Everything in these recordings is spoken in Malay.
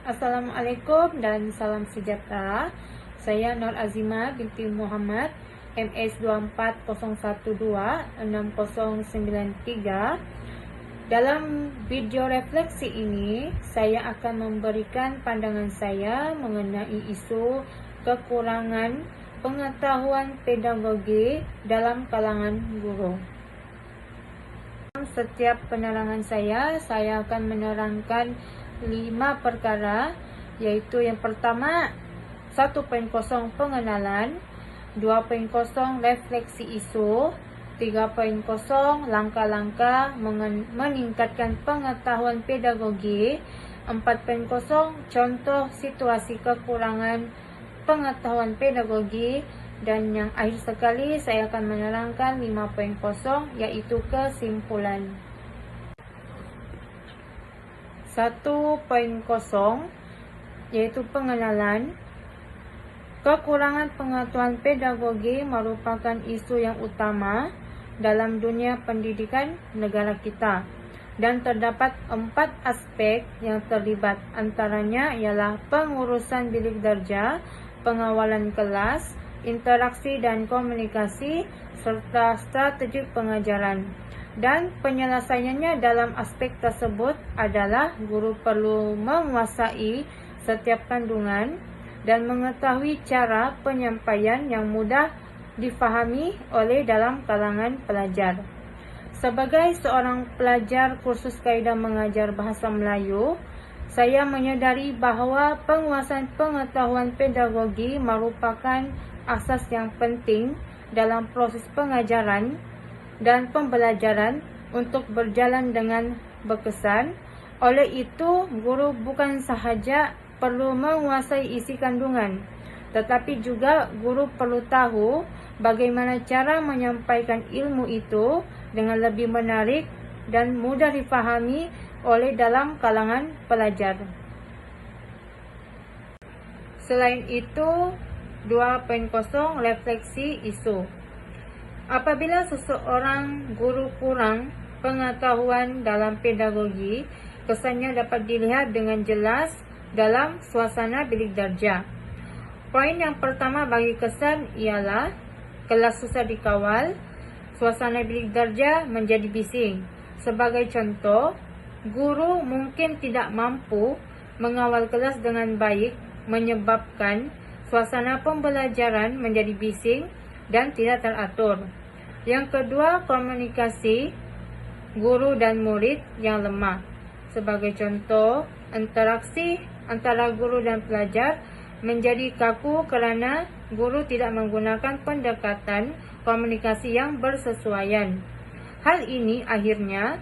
Assalamualaikum dan salam sejahtera. Saya Nur Azima binti Muhammad, MS 241269093. Dalam video refleksi ini, saya akan memberikan pandangan saya mengenai isu kekurangan pengetahuan pedagogi dalam kalangan guru. Setiap penerangan saya akan menerangkan 5 perkara, yaitu yang pertama 1.0 pengenalan, 2.0 refleksi isu, 3.0 langkah-langkah meningkatkan pengetahuan pedagogi, 4.0 contoh situasi kekurangan pengetahuan pedagogi, dan yang akhir sekali saya akan menerangkan 5.0, yaitu kesimpulan. 1.0 yaitu pengenalan. Kekurangan pengetahuan pedagogi merupakan isu yang utama dalam dunia pendidikan negara kita, dan terdapat 4 aspek yang terlibat. Antaranya ialah pengurusan bilik darjah, pengawalan kelas, interaksi dan komunikasi, serta strategi pengajaran. Dan penyelesaiannya dalam aspek tersebut adalah guru perlu menguasai setiap kandungan dan mengetahui cara penyampaian yang mudah difahami oleh dalam kalangan pelajar. Sebagai seorang pelajar kursus kaedah mengajar bahasa Melayu, saya menyadari bahawa penguasaan pengetahuan pedagogi merupakan asas yang penting dalam proses pengajaran dan pembelajaran untuk berjalan dengan berkesan. Oleh itu, guru bukan sahaja perlu menguasai isi kandungan, tetapi juga guru perlu tahu bagaimana cara menyampaikan ilmu itu dengan lebih menarik dan mudah difahami oleh dalam kalangan pelajar. Selain itu, 2.0 refleksi isu. Apabila seseorang guru kurang pengetahuan dalam pedagogi, kesannya dapat dilihat dengan jelas dalam suasana bilik darjah. Poin yang pertama bagi kesan ialah kelas susah dikawal, suasana bilik darjah menjadi bising. Sebagai contoh, guru mungkin tidak mampu mengawal kelas dengan baik, menyebabkan suasana pembelajaran menjadi bising dan tidak teratur. Yang kedua, komunikasi guru dan murid yang lemah. Sebagai contoh, interaksi antara guru dan pelajar menjadi kaku kerana guru tidak menggunakan pendekatan komunikasi yang bersesuaian. Hal ini akhirnya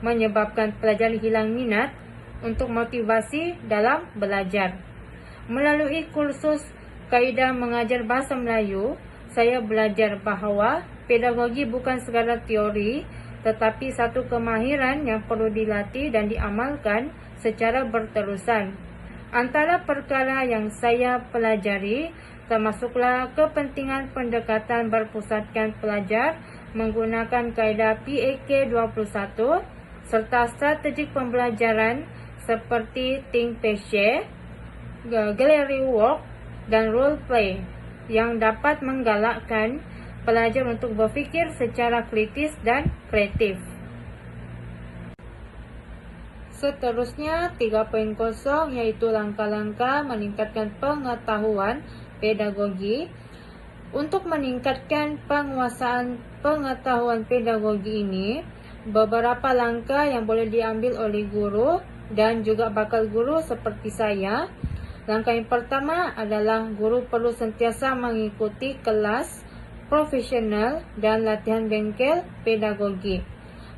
menyebabkan pelajar hilang minat untuk motivasi dalam belajar. Melalui kursus kaedah mengajar bahasa Melayu, saya belajar bahawa pedagogi bukan sekadar teori, tetapi satu kemahiran yang perlu dilatih dan diamalkan secara berterusan. Antara perkara yang saya pelajari termasuklah kepentingan pendekatan berpusatkan pelajar menggunakan kaedah PAK 21 serta strategi pembelajaran seperti Think Pace Share, Gallery Work dan Role Play yang dapat menggalakkan pelajar untuk berfikir secara kritis dan kreatif. Seterusnya 3.0 yaitu langkah-langkah meningkatkan pengetahuan pedagogi. Untuk meningkatkan penguasaan pengetahuan pedagogi ini, beberapa langkah yang boleh diambil oleh guru dan juga bakal guru seperti saya. Langkah yang pertama adalah guru perlu sentiasa mengikuti kelas profesional dan latihan bengkel pedagogi.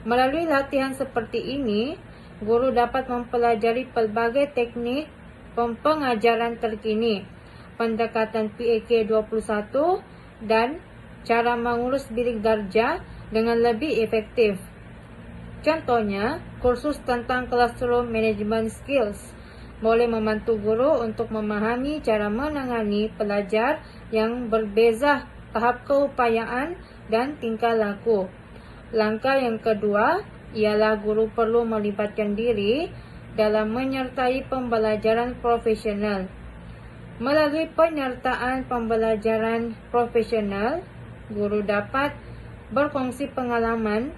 Melalui latihan seperti ini, guru dapat mempelajari pelbagai teknik pengajaran terkini, pendekatan PAK 21 dan cara mengurus bilik darjah dengan lebih efektif. Contohnya, kursus tentang Classroom Management Skills boleh membantu guru untuk memahami cara menangani pelajar yang berbeza tahap keupayaan dan tingkah laku. Langkah yang kedua ialah guru perlu melibatkan diri dalam menyertai pembelajaran profesional. Melalui penyertaan pembelajaran profesional, guru dapat berkongsi pengalaman,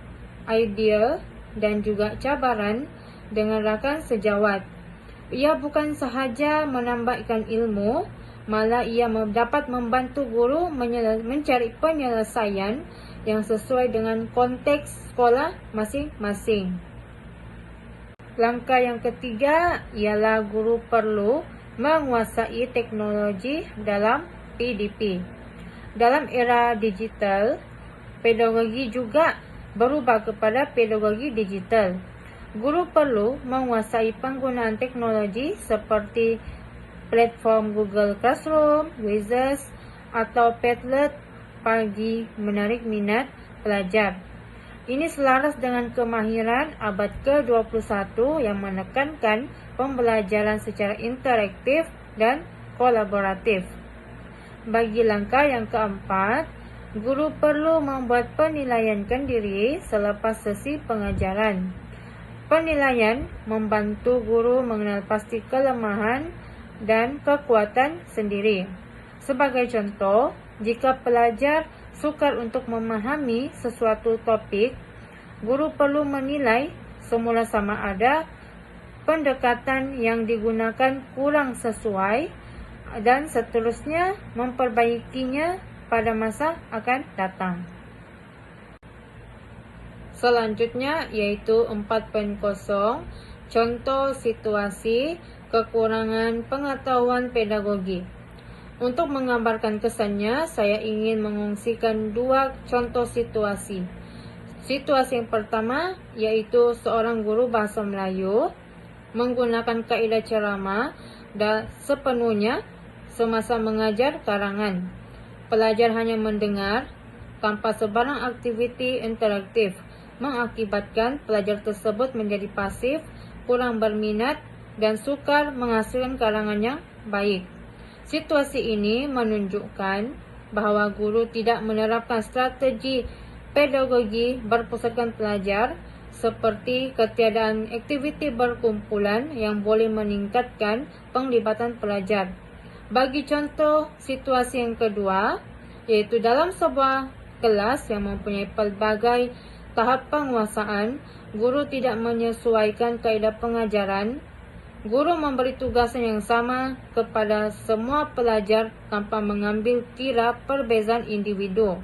idea, dan juga cabaran dengan rakan sejawat. Ia bukan sahaja menambahkan ilmu, malah ia dapat membantu guru mencari penyelesaian yang sesuai dengan konteks sekolah masing-masing. Langkah yang ketiga ialah guru perlu menguasai teknologi dalam PDP. Dalam era digital, pedagogi juga berubah kepada pedagogi digital. Guru perlu menguasai penggunaan teknologi seperti platform Google Classroom, Wizards, atau Padlet bagi menarik minat pelajar. Ini selaras dengan kemahiran abad ke-21 yang menekankan pembelajaran secara interaktif dan kolaboratif. Bagi langkah yang keempat, guru perlu membuat penilaian diri selepas sesi pengajaran. Penilaian membantu guru mengenal pasti kelemahan dan kekuatan sendiri. Sebagai contoh, jika pelajar sukar untuk memahami sesuatu topik, guru perlu menilai semula sama ada pendekatan yang digunakan kurang sesuai dan seterusnya memperbaikinya pada masa akan datang. Selanjutnya yaitu 4.0, contoh situasi kekurangan pengetahuan pedagogi. Untuk menggambarkan kesannya, saya ingin mengungsikan dua contoh situasi. Situasi yang pertama yaitu seorang guru bahasa Melayu menggunakan kaedah ceramah dan sepenuhnya semasa mengajar karangan. Pelajar hanya mendengar tanpa sebarang aktiviti interaktif, mengakibatkan pelajar tersebut menjadi pasif, kurang berminat, dan sukar menghasilkan karangan yang baik. Situasi ini menunjukkan bahwa guru tidak menerapkan strategi pedagogi berpusatkan pelajar, seperti ketiadaan aktiviti berkumpulan yang boleh meningkatkan penglibatan pelajar. Bagi contoh situasi yang kedua, yaitu dalam sebuah kelas yang mempunyai pelbagai tahap penguasaan, guru tidak menyesuaikan kaedah pengajaran. Guru memberi tugasan yang sama kepada semua pelajar tanpa mengambil kira perbezaan individu,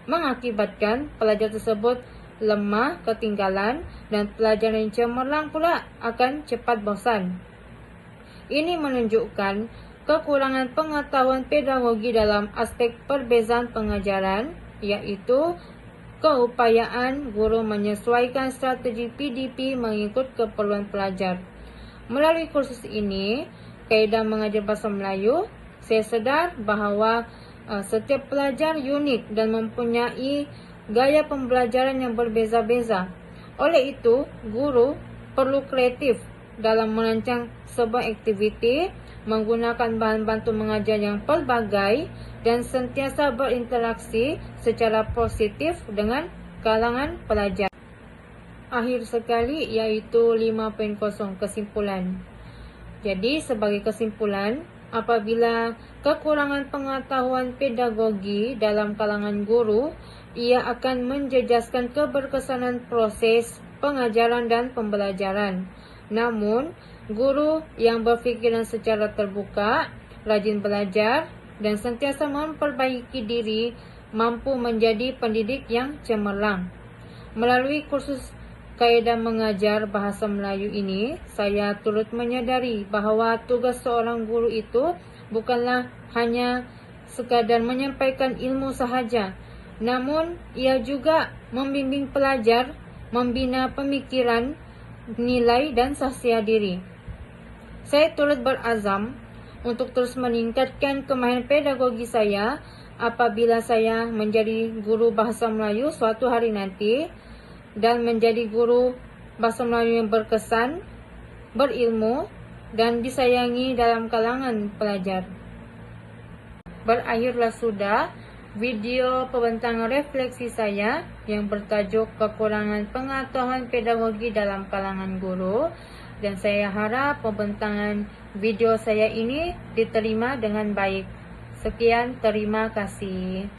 mengakibatkan pelajar tersebut lemah, ketinggalan, dan pelajar yang cemerlang pula akan cepat bosan. Ini menunjukkan kekurangan pengetahuan pedagogi dalam aspek perbezaan pengajaran, yaitu keupayaan guru menyesuaikan strategi PDP mengikut keperluan pelajar. Melalui kursus ini, kaedah mengajar bahasa Melayu, saya sedar bahawa setiap pelajar unik dan mempunyai gaya pembelajaran yang berbeza-beza. Oleh itu, guru perlu kreatif dalam merancang sebuah aktiviti, menggunakan bahan bantu mengajar yang pelbagai, dan sentiasa berinteraksi secara positif dengan kalangan pelajar. Akhir sekali yaitu 5.0 kesimpulan. Jadi sebagai kesimpulan, apabila kekurangan pengetahuan pedagogi dalam kalangan guru, ia akan menjejaskan keberkesanan proses pengajaran dan pembelajaran. Namun, guru yang berfikiran secara terbuka, rajin belajar, dan sentiasa memperbaiki diri mampu menjadi pendidik yang cemerlang. Melalui kursus kaedah mengajar bahasa Melayu ini, saya turut menyadari bahawa tugas seorang guru itu bukanlah hanya sekadar menyampaikan ilmu sahaja, namun ia juga membimbing pelajar, membina pemikiran, nilai, dan sahsia diri. Saya turut berazam untuk terus meningkatkan kemahiran pedagogi saya apabila saya menjadi guru bahasa Melayu suatu hari nanti, dan menjadi guru bahasa Melayu yang berkesan, berilmu, dan disayangi dalam kalangan pelajar. Berakhirlah sudah video pembentangan refleksi saya yang bertajuk kekurangan pengetahuan pedagogi dalam kalangan guru. dan saya harap pembentangan video saya ini diterima dengan baik. Sekian, terima kasih.